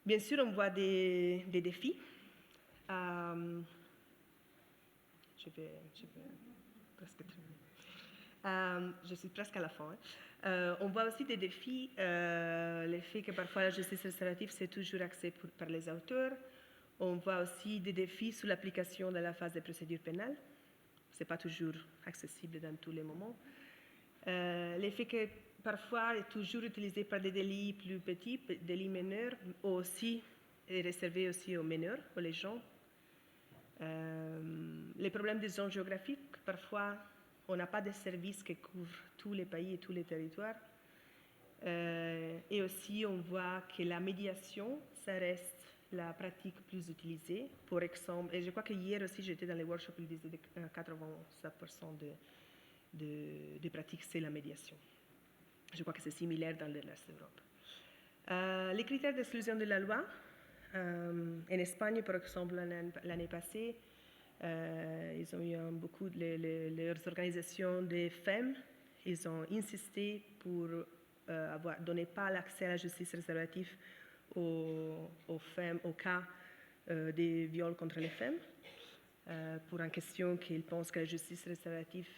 Bien sûr, on voit des défis. Je suis presque à la fin. On voit aussi des défis, le fait que parfois la justice restaurative, c'est toujours axé par les auteurs. On voit aussi des défis sur l'application de la phase de procédure pénale. Ce n'est pas toujours accessible dans tous les moments. Le fait que parfois est toujours utilisé par des délits plus petits, délits mineurs, aussi est réservé aussi aux mineurs, aux gens. Les problèmes des zones géographiques, parfois on n'a pas de services qui couvrent tous les pays et tous les territoires. Et aussi on voit que la médiation, ça reste la pratique plus utilisée. Pour exemple, et je crois que hier aussi j'étais dans les workshops, ils disaient que 87% de pratiques, c'est la médiation. Je crois que c'est similaire dans le reste de l'Europe. Les critères d'exclusion de la loi, en Espagne, par exemple, l'année passée, ils ont eu beaucoup leurs organisations de femmes, ils ont insisté pour donner pas l'accès à la justice restaurative aux femmes, au cas des viols contre les femmes, pour une question qu'ils pensent que la justice restaurative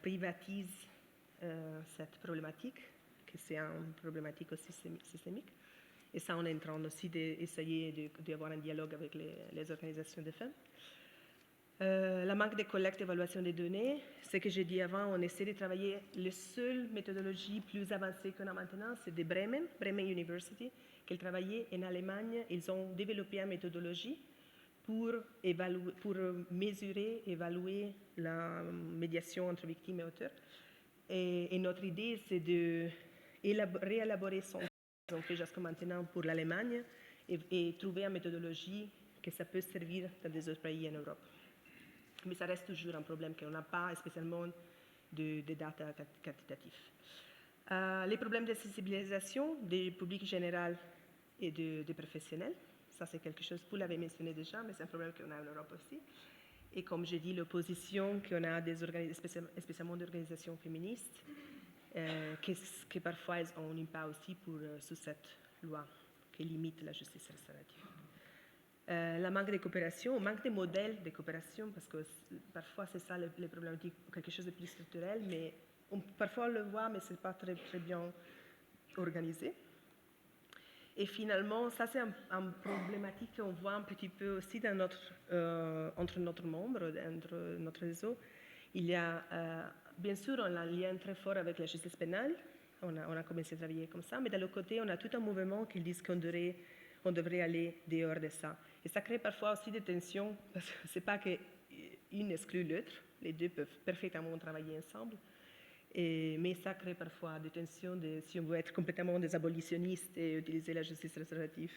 privatise cette problématique, que c'est une problématique aussi systémique. Et ça, on est en train aussi d'essayer d'avoir un dialogue avec les organisations de femmes. La manque de collecte et d'évaluation des données, ce que j'ai dit avant, on essaie de travailler. La seule méthodologie plus avancée qu'on a maintenant, c'est de Bremen University, qu'elle travaillait en Allemagne. Ils ont développé une méthodologie pour mesurer, évaluer la médiation entre victimes et auteurs. Et notre idée, c'est de réélaborer son qu'ils ont fait jusqu'à maintenant pour l'Allemagne et trouver une méthodologie que ça peut servir dans des autres pays en Europe. Mais ça reste toujours un problème qu'on n'a pas spécialement de data quantitatifs. Les problèmes de sensibilisation du public général et des professionnels, ça c'est quelque chose, vous l'avez mentionné déjà, mais c'est un problème qu'on a en Europe aussi. Et comme je dis, l'opposition qu'on a spécialement d'organisations féministes, que parfois elles ont un impact aussi sur cette loi qui limite la justice restaurative. La manque de coopération, manque de modèles de coopération, parce que parfois c'est ça les problématiques, quelque chose de plus structurel, mais parfois on le voit, mais ce n'est pas très, très bien organisé. Et finalement, ça c'est une problématique qu'on voit un petit peu aussi dans entre notre membre, entre notre réseau. Il y a, bien sûr, on a un lien très fort avec la justice pénale, on a commencé à travailler comme ça, mais de l'autre côté, on a tout un mouvement qui dit qu'on devrait aller dehors de ça. Et ça crée parfois aussi des tensions, parce que ce n'est pas qu'une exclut l'autre, les deux peuvent parfaitement travailler ensemble. Mais ça crée parfois des tensions si on veut être complètement des abolitionnistes et utiliser la justice restaurative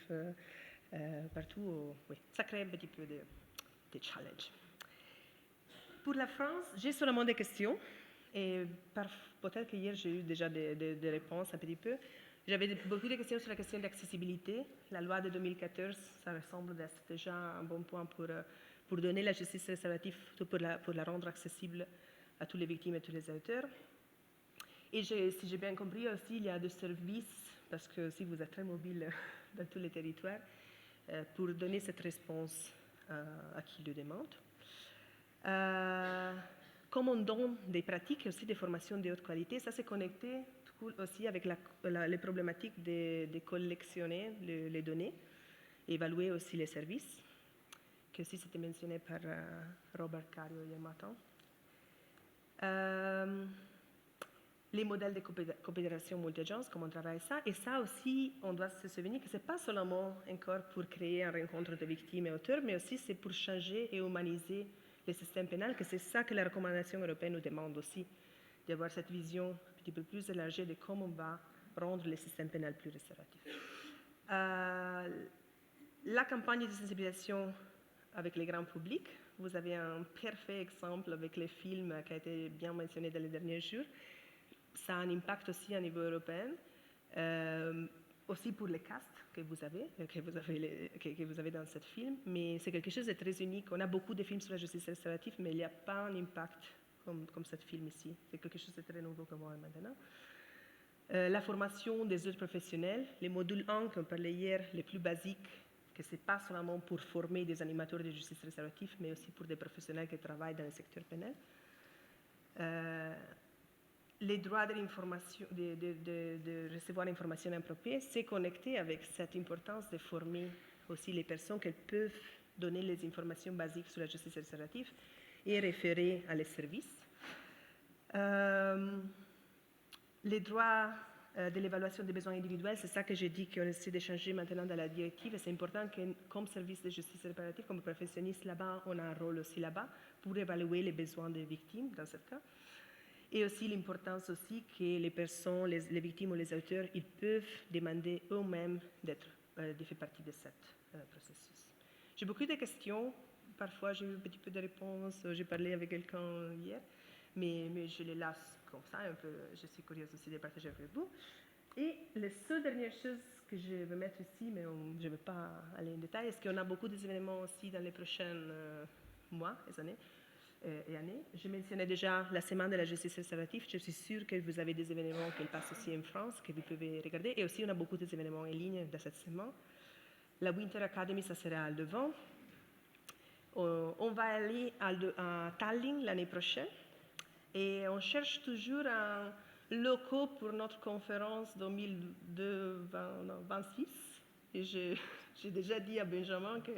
partout. Oui, ça crée un petit peu de challenge. Pour la France, j'ai seulement des questions. Et peut-être qu'hier, j'ai eu déjà des réponses un petit peu. J'avais beaucoup de questions sur la question d'accessibilité. La loi de 2014, ça ressemble d'être déjà un bon point pour donner la justice restaurative, pour la rendre accessible à toutes les victimes et tous les auteurs. Et si j'ai bien compris aussi, il y a des services, parce que si vous êtes très mobile dans tous les territoires, pour donner cette réponse à qui le demande. Comme on donne des pratiques et aussi des formations de haute qualité, ça s'est connecté aussi avec les problématiques de collectionner les données, évaluer aussi les services, que aussi c'était mentionné par Robert Cario hier matin. Les modèles de coopération multi-agences, comment on travaille ça. Et ça aussi, on doit se souvenir que ce n'est pas seulement encore pour créer une rencontre de victimes et auteurs, mais aussi c'est pour changer et humaniser le système pénal, que c'est ça que la recommandation européenne nous demande aussi, d'avoir cette vision un petit peu plus élargie de comment on va rendre le système pénal plus restauratif. La campagne de sensibilisation avec les grands publics, vous avez un parfait exemple avec les films qui a été bien mentionné dans les derniers jours. Ça a un impact aussi à niveau européen, aussi pour les castes que vous avez dans ce film, mais c'est quelque chose de très unique. On a beaucoup de films sur la justice restaurative, mais il n'y a pas un impact comme ce film ici. C'est quelque chose de très nouveau que moi maintenant. La formation des autres professionnels, les modules 1 qu'on parlait hier, les plus basiques, que ce n'est pas seulement pour former des animateurs de justice restaurative, mais aussi pour des professionnels qui travaillent dans le secteur pénal. Les droits de recevoir l'information appropriée, c'est connecté avec cette importance de former aussi les personnes qui peuvent donner les informations basiques sur la justice restaurative et référer à les services. Les droits de l'évaluation des besoins individuels, c'est ça que j'ai dit qu'on essaie de changer maintenant dans la directive. C'est important que, comme service de justice réparative, comme professionniste là-bas, on a un rôle aussi là-bas pour évaluer les besoins des victimes dans ce cas. Et aussi l'importance aussi que les personnes, les victimes ou les auteurs, ils peuvent demander eux-mêmes de faire partie de ce processus. J'ai beaucoup de questions. Parfois, j'ai eu un petit peu de réponses. J'ai parlé avec quelqu'un hier, mais je les laisse comme ça un peu. Je suis curieuse aussi de partager avec vous. Et la seule dernière chose que je vais mettre ici, mais je ne vais pas aller en détail, est-ce qu'on a beaucoup d'événements aussi dans les prochains mois et années. Je mentionnais déjà la semaine de la justice restaurative. Je suis sûre que vous avez des événements qui passent aussi en France, que vous pouvez regarder. Et aussi, on a beaucoup d'événements en ligne dans cette semaine. La Winter Academy, ça sera à Leuven. On va aller à Tallinn l'année prochaine. Et on cherche toujours un local pour notre conférence 2026. Et j'ai déjà dit à Benjamin que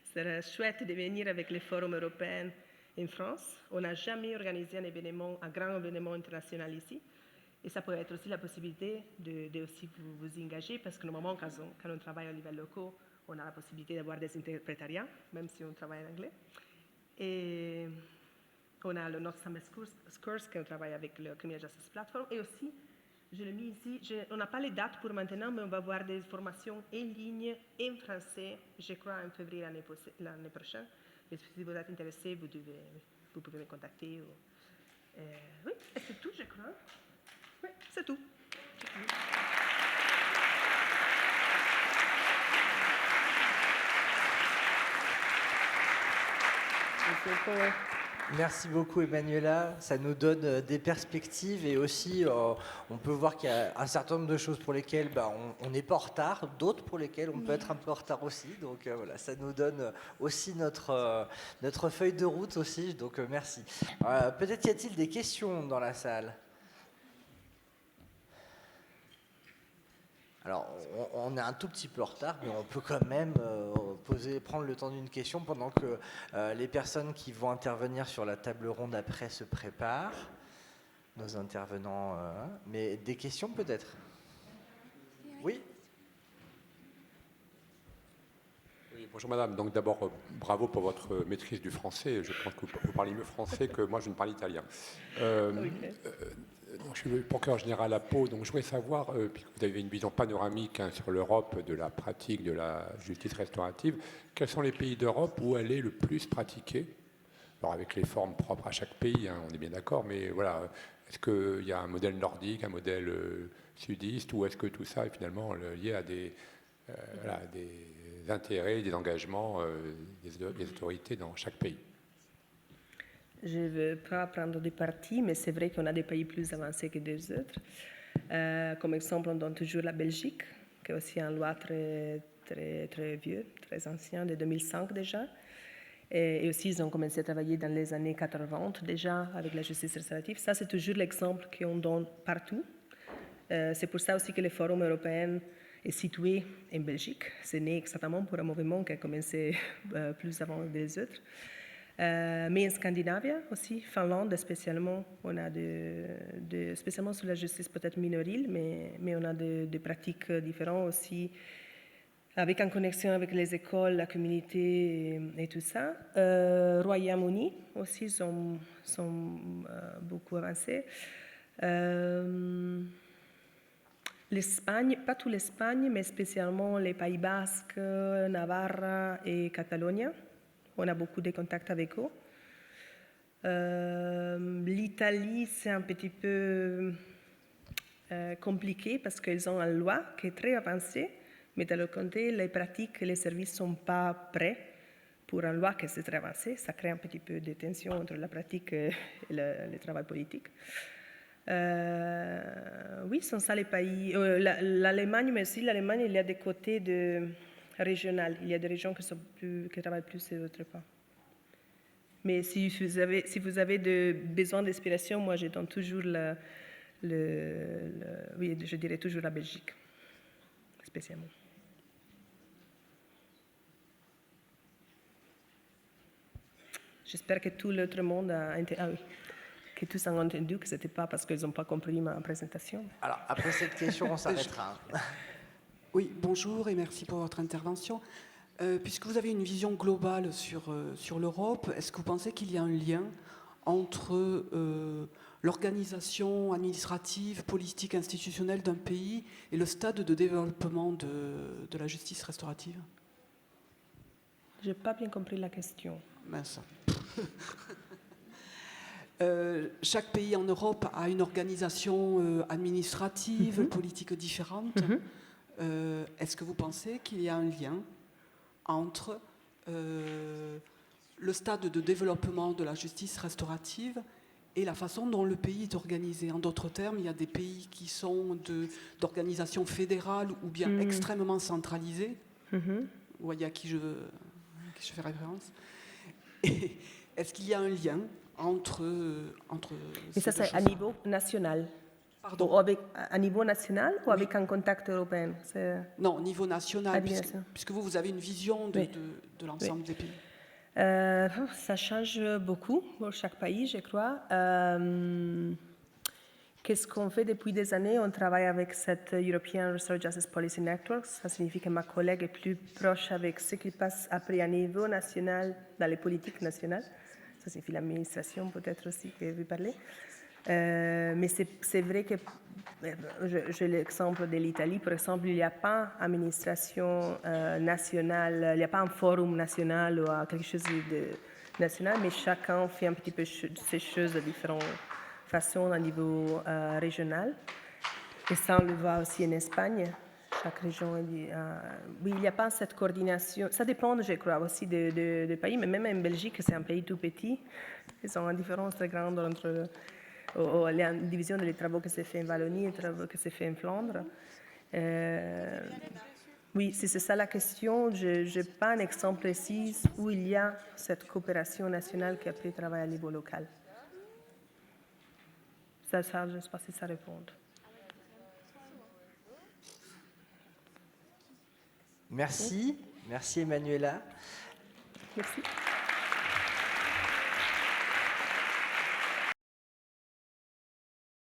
ce serait chouette de venir avec les forums européens en France. On n'a jamais organisé un grand événement international ici. Et ça peut être aussi la possibilité de aussi vous engager, parce que normalement, quand on travaille au niveau local, on a la possibilité d'avoir des interprétariats, même si on travaille en anglais. Et on a le North Summer Course, qu'on travaille avec le Criminal Justice Platform. Et aussi, je l'ai mis ici, on n'a pas les dates pour maintenant, mais on va avoir des formations en ligne, en français, je crois en février l'année prochaine. Et si vous êtes intéressé, vous pouvez me contacter. Oui, et c'est tout, je crois. Oui, c'est tout. Merci beaucoup Emmanuela, ça nous donne des perspectives et aussi on peut voir qu'il y a un certain nombre de choses pour lesquelles on n'est pas en retard, d'autres pour lesquelles on peut être un peu en retard aussi, donc voilà, ça nous donne aussi notre feuille de route aussi, donc merci. Peut-être y a-t-il des questions dans la salle ? Alors, on est un tout petit peu en retard, mais on peut quand même prendre le temps d'une question pendant que les personnes qui vont intervenir sur la table ronde après se préparent, nos intervenants. Mais des questions peut-être ? Oui ? Oui, bonjour madame. Donc d'abord, bravo pour votre maîtrise du français. Je pense que vous parlez mieux français que moi, je ne parle italien. Donc, je suis le procureur général à Pau, donc je voudrais savoir, puisque vous avez une vision panoramique sur l'Europe de la pratique de la justice restaurative, quels sont les pays d'Europe où elle est le plus pratiquée ? Alors avec les formes propres à chaque pays, on est bien d'accord, mais voilà, est-ce qu'il y a un modèle nordique, un modèle sudiste, ou est-ce que tout ça est finalement lié à des intérêts, des engagements des autorités dans chaque pays ? Je ne veux pas prendre des partis, mais c'est vrai qu'on a des pays plus avancés que des autres. Comme exemple, on donne toujours la Belgique, qui est aussi une loi très, très, très vieux, très ancienne, de 2005 déjà. Et aussi, ils ont commencé à travailler dans les années 80 déjà avec la justice restaurative. Ça, c'est toujours l'exemple qu'on donne partout. C'est pour ça aussi que le Forum européen est situé en Belgique. C'est né exactement pour un mouvement qui a commencé plus avant que les autres. Mais en Scandinavie aussi, Finlande spécialement, on a spécialement sur la justice peut-être minorile, mais on a des pratiques différentes aussi, avec en connexion avec les écoles, la communauté et tout ça. Royaume-Uni aussi sont beaucoup avancés. L'Espagne, pas toute l'Espagne, mais spécialement les Pays Basques, Navarre et Catalogne. On a beaucoup de contacts avec eux. L'Italie, c'est un petit peu compliqué parce qu'ils ont une loi qui est très avancée, mais de l'autre côté, les pratiques et les services ne sont pas prêts pour une loi qui est très avancée. Ça crée un petit peu de tension entre la pratique et le travail politique. Oui, ce sont ça les pays. L'Allemagne, mais aussi l'Allemagne, il y a des côtés régionaux. Il y a des régions qui travaillent plus et d'autres pas. Mais si vous avez besoin d'inspiration, moi, je donne toujours oui, je dirais toujours la Belgique, spécialement. J'espère que tout l'autre monde que tous ont entendu que ce n'était pas parce qu'ils n'ont pas compris ma présentation. Alors, après cette question, on s'arrêtera. Oui, bonjour et merci pour votre intervention. Puisque vous avez une vision globale sur l'Europe, est-ce que vous pensez qu'il y a un lien entre l'organisation administrative, politique, institutionnelle d'un pays et le stade de développement de la justice restaurative? Je n'ai pas bien compris la question. Mince. Chaque pays en Europe a une organisation administrative, politique différente. Est-ce que vous pensez qu'il y a un lien entre le stade de développement de la justice restaurative et la façon dont le pays est organisé? En d'autres termes, il y a des pays qui sont d'organisation fédérale ou bien extrêmement centralisée, vous voyez à qui je fais référence. Et est-ce qu'il y a un lien entre et ça, c'est à niveau national. Pardon. Ou à niveau national ou avec un contact européen? Non, au niveau national, puisque vous avez une vision de l'ensemble des pays. Ça change beaucoup pour chaque pays, je crois. Qu'est-ce qu'on fait depuis des années? On travaille avec cette European Restorative Justice Policy Network. Ça signifie que ma collègue est plus proche avec ce qui passe après à niveau national, dans les politiques nationales. Ça signifie l'administration peut-être aussi que vous parlez. Mais c'est vrai que, j'ai l'exemple de l'Italie, par exemple, il n'y a pas d'administration nationale, il n'y a pas un forum national ou quelque chose de national, mais chacun fait un petit peu ces choses de différentes façons au niveau régional. Et ça, on le voit aussi en Espagne. Chaque région, oui, il n'y a pas cette coordination. Ça dépend, je crois, aussi des pays, mais même en Belgique, c'est un pays tout petit. Ils ont une différence très grande entre la division des travaux qui se fait en Wallonie et les travaux qui se fait en Flandre. Oui, si c'est ça la question, je n'ai pas un exemple précis où il y a cette coopération nationale qui après travaille à niveau local. Ça, je ne sais pas si ça répond. Merci. Merci Emmanuela. Merci.